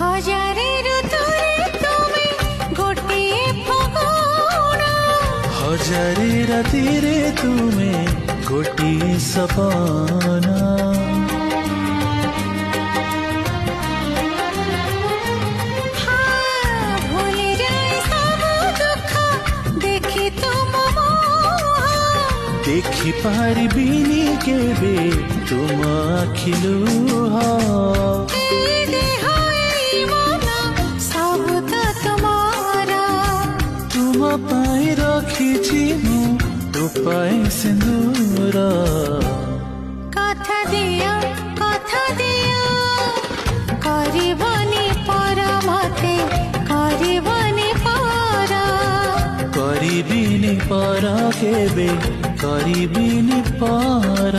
हजारे ऋतुरे तुमे गोटिए फगुण हजारे रातिरे तुमे गोटिए सपना भूली जाए सब दुख देखी तुम देखी पारिबिनी केबे तुम आखि लुह तुम पाई रखिछि मु उपाय सिंदूर कथा दिया करबनी पर मते करबनी पर करिबिनी पर केबे करिबिनी पर